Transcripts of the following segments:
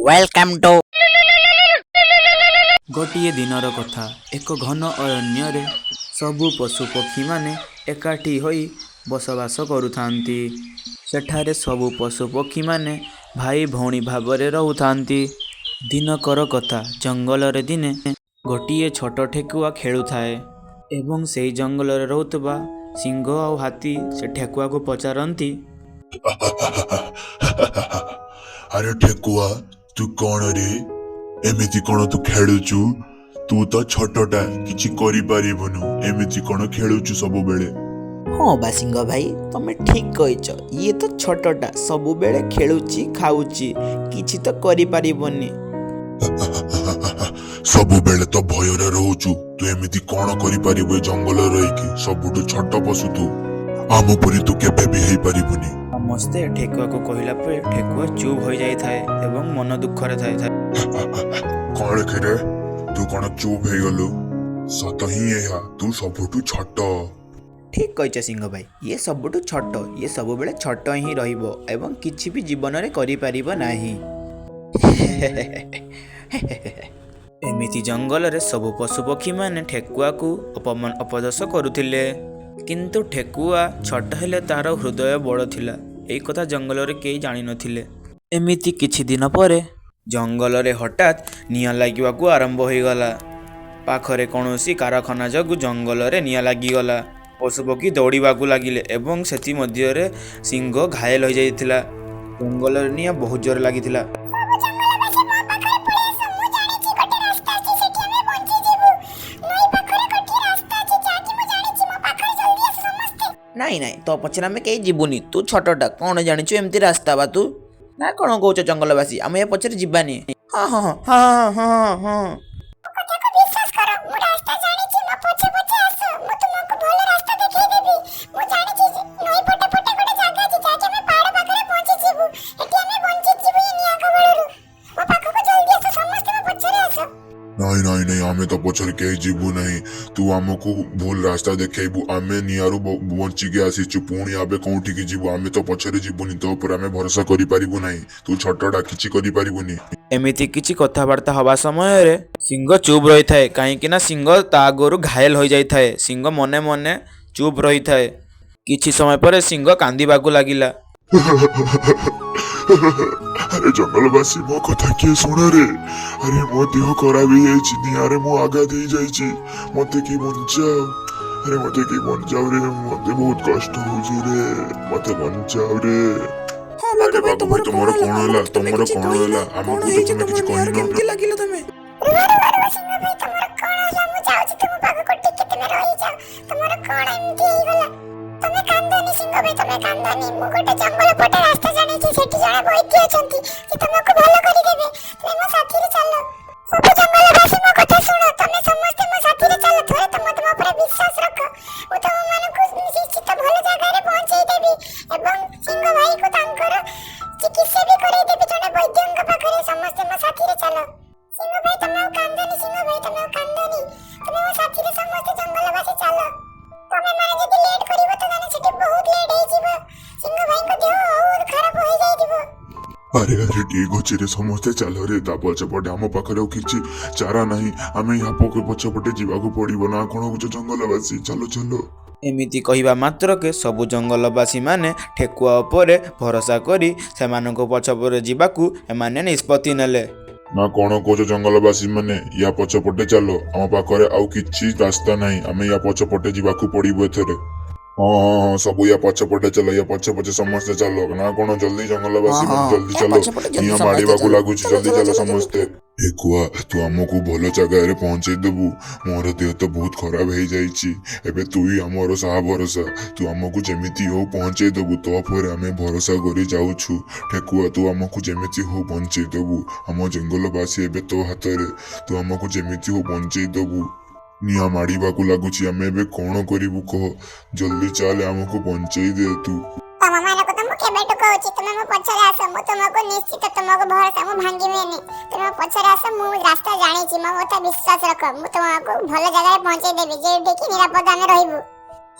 Welcome to गोटे दिनर कथा। एक घन अरण्य सबु पशु पक्षी माने एकाठी होई बसवास करुथांती। सेठारे सबु पशु पक्षी माने भाई भौणी भावरे रहुथांती। दिनकर कथा। जंगल रे दिने गोटे छोट ठेकुआ खेलुथाए एवं से जंगल रे रहुतबा सिंह और हाथी से ठेकुआ को पचारती, अरे ठेकुआ तू कौन रे? एमिति कौन तू खेलुचु? तू तो छोटटा किछि करि परिबनु, एमिति कौन खेलुचु सब बेले? हाँ बा सिंह भाई तमे ठीक कहिच। ये तो छोटटा सबु बेले खेलुची खाउची किछि तो करि परिबनी। सब बेले तो भयरे रहउचु, तू एमिति कौन करि परिबे? जंगल रहिकी सबुठु छोट पशु तू, आम परि तू केबे भी हेई परिबनी। समस्ते ठेकुआ को कहला पे ठेकुआ चुप हो जाई थाए एवं मन दुख रे थाए। कौन खेरे तू कौन चुप हे गलु? सत ही एहा तू सबुठु छोट। ठीक कहिच सिंह भाई, ये सबुठु छोट, ये सब बेले छोट ही रहिबो एवं किछि भी जीवन रे करि परिबो नाही। एमिति जंगल रे सबु पशु पक्षी माने ठेकुआ को अपमान अपदश करुथिले, किंतु ठेकुआ छोट हेले तार हृदय बड़ थिला। एई कथा जंगल रे केई जानि नथिले। एमिति किछि दिन परे जंगल रे हठात निया लागिवाकू आरंभ होई गला। पाखरे कौनसी कारखाना जगु जंगल रे निया लागी गला। पशुपक्षी दौड़ाकू लगिले एवं सेति मध्य रे सिंह घायल हो जाइथिला। जंगल रे निया बहुत जोर लागिथिला। नाई नाई तो पछरे आमे केही जीवुनी, तू छोटटा कौन जानिछु एमती रास्ता बा तू ना कौन कहूच? जंगलवासी आमे ए पछरे जीवानी। हां हां हां हां हां नहीं नहीं नहीं आमे तो पछर के जीवु नहीं। तू आमको भूल रास्ता देखेबु, आमे नियारू बंची के आसीचु, पुणी आबे कोठी की जीवु? आमे तो पछरे जीवुनी, तो पर आमे भरोसा करि परिबु नहीं। तू छोटडा किछि करि परिबुनी। एमिति किछि कथाबार्ता हवा समय रे सिंह चुप रही थाए, कहीं कि ना सिंह ता गोरु घायल हो जाई थाए। सिंह मने मने चुप रही थाए। किछि समय पर सिंह कांदीबाकू लागिला। अरे जंगलवासी मो कथा किए सुन रे? अरे मो देह खराब ही जाइछि, नियारे मो आघात ही जाइछि, मते की बंचाओ। अरे मते की बंचाओ रे, मते बहुत कष्ट होउछि रे, मते बंचाओ रे। अरे बाबू भाई तुमरो कोन होला? तुमरो कोन होला? हमको तो तुमे किछि कहिनो केमती लागिलो तमे? सिंह भाई तुमरो कोन होला? मु जाउछि तुम पागो को टिके तुमे रहि जाओ। तुमरो कोन एमती हे गला? तुमे कांदनी सिंह भाई, तुमे कांदनी। मु गोटे जंगल पटे रास्ता जानि छी, सेठी जणे बैठी अछंती, से तुमको भलो करि देबे। तुमे मो साथी रे चलो। सब जंगलवासी मो कथा सुनो, तुमे समस्त मो साथी रे चलो। थोड़े तुम ऊपर विश्वास रखो, मु तुम मानको निश्चित भलो जगह रे पहुंचाई देबी एवं सिंह भाई को तांकर चिकित्सा भी करै देबी जणे वैद्यंक पाखरे। समस्त मो साथी रे चलो। सिंह भाई तुमे कांदनी, सिंह भाई तुमे कांदनी। तुमे मो साथी रे समस्त जंगलवासी चलो। तुमे माने जदी लेट करिवो त जाने सेठी बहुत लेट होई जिवो। सिंह भाई को देह बहुत खराब होई जाई दिवो। अरे अरे ठीक अछि रे, समस्ते चलो रे। ता पछपटे हम पाखरे किछि चारा नहीं, आमे यहाँ पछपटे जीवाकू पड़िबो ना। कोन कुछ जंगलवासी चलो चलो। एमिति कहिबा मात्र के सबु जंगलवासी माने ठेकुआ उपरे भरोसा करी सेमानको पछपरे जीवाकू एमाने निष्पत्ति नेले। ना कोन कोच जंगलवासी माने या पछपटे चलो, हम पाखरे आउ किछि रास्ता नहीं, आमे या पछपटे जीवाकू पड़िबो एथरे। हाँ सबू या पछपटे चलो, या पछपटे समस्ते चलो ना। कोन जल्दी जंगलवासी मन जल्दी चलो, निया माडीबाकू लागुछि, जल्दी चलो समस्ते। ठेकुआ तू हमको भलो जगह रे पहुंचाई देबू? मोर देह तो बहुत खराब हो जाइछि, एबे तू ही हमरो साहा भरोसा। तू हमको जेमिति हो पहुंचाई देबू, तो पर आमे भरोसा करि जाउछु। ठेकुआ तू हमको जेमिति हो पहुंचाई देबू, हम जंगलवासी एबे तो हाथ रे। तू हमको जेमिति हो पहुंचाई देबू। निया माडीबाकू लागुछि, आमे एबे कोन करिबू कह? जल्दी चल हमको पहुंचाई दे तू। तम माने को तुम केबे टको अछि? तुमे मो पछरे आसो, मो तुमको निश्चित तुमको भरोसा मो भांगीमेनी। तुमे पछरे आसो, मु रास्ता जानि छी, मो ओता विश्वास रख। मु तुमको भलो जगह रे पहुंचाई देबी, जेठी कि निरापद आमे रहिबू।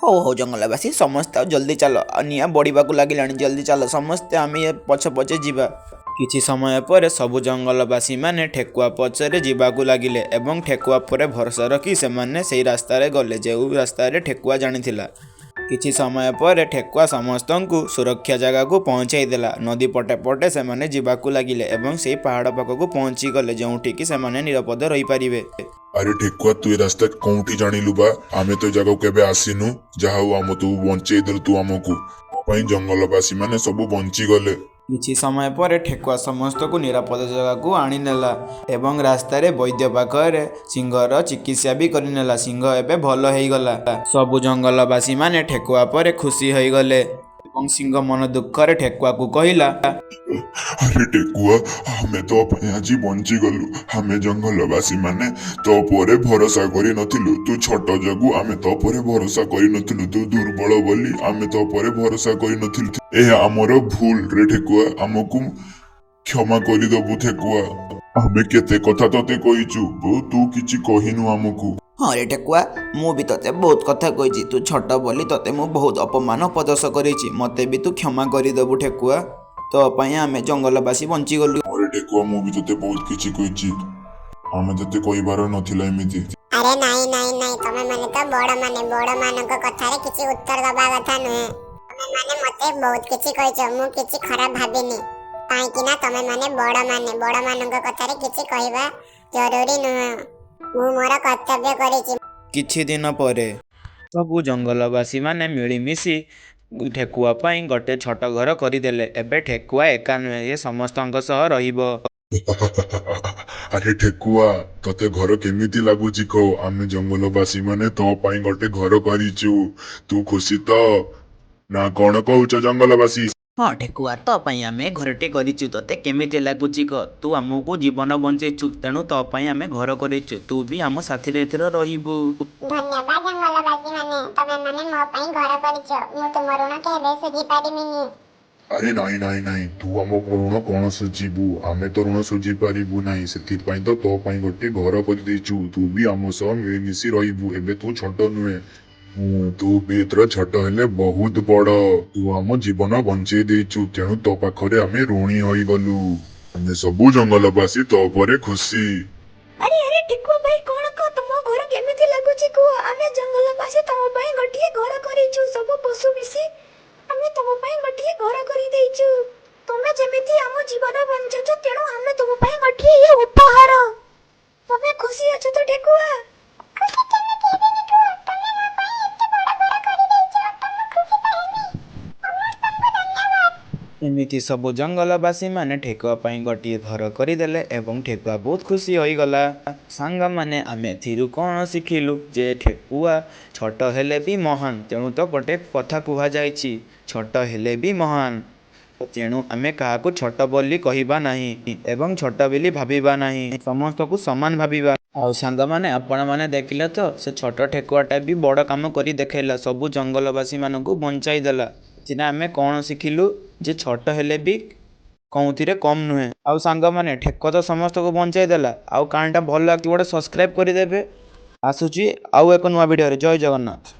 हो हो जंगलवासी समस्त जल्दी चलो, निया बढ़िबाकू लागिलानी, जल्दी चलो समस्ते आमे ये पछे पछे जीवा। କିଛି ସମୟ ପରେ ସବୁ ଜଙ୍ଗଲବାସୀମାନେ ଠେକୁଆ ପଛରେ ଯିବାକୁ ଲାଗିଲେ ଏବଂ ଠେକୁଆ ପରେ ଭରସା ରଖି ସେମାନେ ସେହି ରାସ୍ତାରେ ଗଲେ ଯେଉଁ ରାସ୍ତାରେ ଠେକୁଆ ଜାଣିଥିଲା। କିଛି ସମୟ ପରେ ଠେକୁଆ ସମସ୍ତଙ୍କୁ ସୁରକ୍ଷା ଜାଗାକୁ ପହଞ୍ଚାଇ ଦେଲା। ନଦୀ ପଟେ ପଟେ ସେମାନେ ଯିବାକୁ ଲାଗିଲେ ଏବଂ ସେହି ପାହାଡ଼ ପାଖକୁ ପହଞ୍ଚିଗଲେ ଯେଉଁଠିକି ସେମାନେ ନିରାପଦ ରହିପାରିବେ। ଆରେ ଠେକୁଆ ତୁ ଏ ରାସ୍ତା କୋଉଠି ଜାଣିଲୁ ବା? ଆମେ ତ ଏ ଜାଗାକୁ କେବେ ଆସିନୁ। ଯାହା ହଉ ତୁ ବଞ୍ଚେଇ ଦେଲୁ ତୁ ଆମକୁ। ମୋ ପାଇଁ ଜଙ୍ଗଲବାସୀ ମାନେ ସବୁ ବଞ୍ଚିଗଲେ। କିଛି ସମୟ ପରେ ଠେକୁଆ ସମସ୍ତଙ୍କୁ ନିରାପଦ ଜାଗାକୁ ଆଣିନେଲା ଏବଂ ରାସ୍ତାରେ ବୈଦ୍ୟ ପାଖରେ ସିଂହର ଚିକିତ୍ସା ବି କରିନେଲା। ସିଂହ ଏବେ ଭଲ ହେଇଗଲା। ସବୁ ଜଙ୍ଗଲବାସୀମାନେ ଠେକୁଆ ପରେ ଖୁସି ହୋଇଗଲେ ଏବଂ ସିଂହ ମନ ଦୁଃଖରେ ଠେକୁଆକୁ କହିଲା, ଆରେ ଠେକୁଆ ଆମେ ତୋ ପାଇଁ ଆଜି ବଞ୍ଚିଗଲୁ। ଆମେ ଜଙ୍ଗଲବାସୀ ମାନେ ତୋ ପରେ ଭରସା କରିନଥିଲୁ। ତୁ ଛୋଟ ଯୋଗୁ ଆମେ ତୋ ପରେ ଭରସା କରିନଥିଲୁ। ତୁ ଦୁର୍ବଳ ବୋଲି ଆମେ ତୋ ପରେ ଭରସା କରିନଥିଲୁ। ଏହା ଆମର ଭୁଲ ରେ ଠେକୁଆ। ଆମକୁ କ୍ଷମା କରିଦବୁ ଠେକୁଆ। ଆମେ କେତେ କଥା ତତେ କହିଛୁ, ତୁ କିଛି କହିନୁ ଆମକୁ। ହଁ ରେ ଠେକୁଆ, ମୁଁ ବି ତତେ ବହୁତ କଥା କହିଛି। ତୁ ଛୋଟ ବୋଲି ତତେ ମୁଁ ବହୁତ ଅପମାନ ଅପଦଶ କରିଛି। ମତେ ବି ତୁ କ୍ଷମା କରିଦେବୁ ଠେକୁଆ। ତୋ ପାଇଁ ଆମେ ଜଙ୍ଗଲବାସୀ ବଞ୍ଚିଗଲୁ। ଆରେ ଠେକୁଆ ମୁଁ ବି ତତେ ବହୁତ କିଛି କହିଛି। ଆମେ ତତେ କହିବାର ନଥିଲା ଏମିତି। ଆରେ ନାଇଁ ନାଇଁ ନାଇଁ, ତମେ ମାନେ ତ ବଡମାନଙ୍କ କଥାରେ କିଛି ଉତ୍ତର ଦବା କଥା ନୁହେଁ। ତମେ ମାନେ ମତେ ବହୁତ କିଛି କହିଛ, ମୁଁ କିଛି ଖରାପ ଭାବିନି। କାହିଁକି ନା ତମେ ମାନେ ବଡମାନଙ୍କ କଥାରେ କିଛି କହିବା ଜରୁରୀ ନୁହେଁ। ମୁଁ ମୋର କର୍ତ୍ତବ୍ୟ କରିଛି। କିଛି ଦିନ ପରେ ସବୁ ଜଙ୍ଗଲବାସୀମାନେ ମିଳିମିଶି ଠେକୁଆ ପାଇଁ ଗୋଟେ ଛୋଟ ଘର କରିଦେଲେ। ଏବେ ଠେକୁଆ ଏକା ନୁହେଁ, ଏ ସମସ୍ତଙ୍କ ସହ ରହିବ। ଆରେ ଠେକୁଆ ତତେ ଘର କେମିତି ଲାଗୁଛି କହ? ଆମେ ଜଙ୍ଗଲବାସୀ ମାନେ ତୋ ପାଇଁ ଗୋଟେ ଘର କରିଛୁ। ତୁ ଖୁସି ତ? ନା କଣ କହୁଛ ଜଙ୍ଗଲବାସୀ? ହଁ ଠେକୁଆ, ତୋ ପାଇଁ ଆମେ ଘରଟେ କରିଛୁ। ତତେ କେମିତି ଲାଗୁଛି କହ? ତୁ ଆମକୁ ଜୀବନ ବଞ୍ଚେଇଛୁ, ତେଣୁ ତୋ ପାଇଁ ଆମେ ଘର କରିଛୁ। ତୁ ବି ଆମ ସାଥିରେ ଏଥିରେ ରହିବୁ। ଧନ୍ୟବାଦ ଜଙ୍ଗଲବାସୀ ମାନେ, ତମେ ମାନେ ମୋ ପାଇଁ ଘର କରିଛ। ମୁଁ ତୁମ ଋଣ କେବେ ସୁଝି ପାରିବିନି। ଆରେ ନାଇଁ ତୁ ଆମ ଋଣ କଣ ସୁଝିବୁ? ଆମେ ତ ଋଣ ସୁଝି ପାରିବୁ ନାହିଁ। ସେଥିପାଇଁ ତ ତୋ ପାଇଁ ଗୋଟେ ଘର କରିଦେଇଛୁ। ତୁ ବି ଆମ ସହ ମିଳିମିଶି ରହିବୁ। ଏବେ ତୁ ଛୋଟ ନୁହେଁ, ତୁ ବି ଏଥର ଛୋଟ ହେଲେ ବହୁତ ବଡ। ତୁ ଆମ ଜୀବନ ବଞ୍ଚେଇ ଦେଇଛୁ, ତେଣୁ ତୋ ପାଖରେ ଆମେ ଋଣୀ ହୋଇଗଲୁ। ଆମେ ସବୁ ଜଙ୍ଗଲବାସୀ ତୋ ଉପରେ ଖୁସି। ଆରେ ଠେକୁଆ ଭାଇ, କଣ କହ? ତମ ଘର କେମିତି ଲାଗୁଛି କୁହ? ଆମେ ଜଙ୍ଗଲବାସୀ ତମ ପାଇଁ ଗୋଟିଏ ଘର କରିଛୁ। ସବୁ ପଶୁ ମିଶି ଆମେ ତମ ପାଇଁ ଗୋଟିଏ ଘର କରିଦେଇଛୁ। ତମେ ଯେମିତି ଆମ ଜୀବନ ବଞ୍ଚୁଛ, ତେଣୁ ଆମେ ତମ ପାଇଁ ଗୋଟିଏ ଉପହାର। ତମେ ଖୁସି ଅଛ ତ ଠେକୁଆ? ଖୁସି କେମିତି ହେବିନି କୁହ? ତମେ ମୋ ପାଇଁ ଏତେ ବଡ ଘର କରିଦେଇଛ, ତମେ ଖୁସି ତ ହେବି। ସମସ୍ତଙ୍କୁ ଧନ୍ୟବାଦ। ଏମିତି ସବୁ ଜଙ୍ଗଲବାସୀମାନେ ଠେକୁଆ ପାଇଁ ଗୋଟିଏ ଘର କରିଦେଲେ ଏବଂ ଠେକୁଆ ବହୁତ ଖୁସି ହୋଇଗଲା। ସାଙ୍ଗମାନେ, ଆମେ ଏଥିରୁ କ'ଣ ଶିଖିଲୁ? ଯେ ଠେକୁଆ ଛୋଟ ହେଲେ ବି ମହାନ। ତେଣୁ ତ ଗୋଟେ କଥା କୁହାଯାଇଛି, ଛୋଟ ହେଲେ ବି ମହାନ। ତେଣୁ ଆମେ କାହାକୁ ଛୋଟ ବୋଲି କହିବା ନାହିଁ ଏବଂ ଛୋଟ ବୋଲି ଭାବିବା ନାହିଁ। ସମସ୍ତଙ୍କୁ ସମାନ ଭାବିବା। ଆଉ ସାଙ୍ଗମାନେ, ଆପଣମାନେ ଦେଖିଲେ ତ, ସେ ଛୋଟ ଠେକୁଆଟା ବି ବଡ଼ କାମ କରି ଦେଖେଇଲା। ସବୁ ଜଙ୍ଗଲବାସୀମାନଙ୍କୁ ବଞ୍ଚାଇ ଦେଲା। ସିନା ଆମେ କ'ଣ ଶିଖିଲୁ? ଯେ ଛୋଟ ହେଲେ ବି କେଉଁଥିରେ କମ୍ ନୁହେଁ। ଆଉ ସାଙ୍ଗମାନେ, ଠେକୁଆ ତ ସମସ୍ତଙ୍କୁ ବଞ୍ଚାଇ ଦେଲା। ଆଉ କାହାଣୀଟା ଭଲ ଲାଗିବ ଗୋଟେ ସବସ୍କ୍ରାଇବ୍ କରିଦେବେ। ଆସୁଛି ଆଉ ଏକ ନୂଆ ଭିଡ଼ିଓରେ। ଜୟ ଜଗନ୍ନାଥ।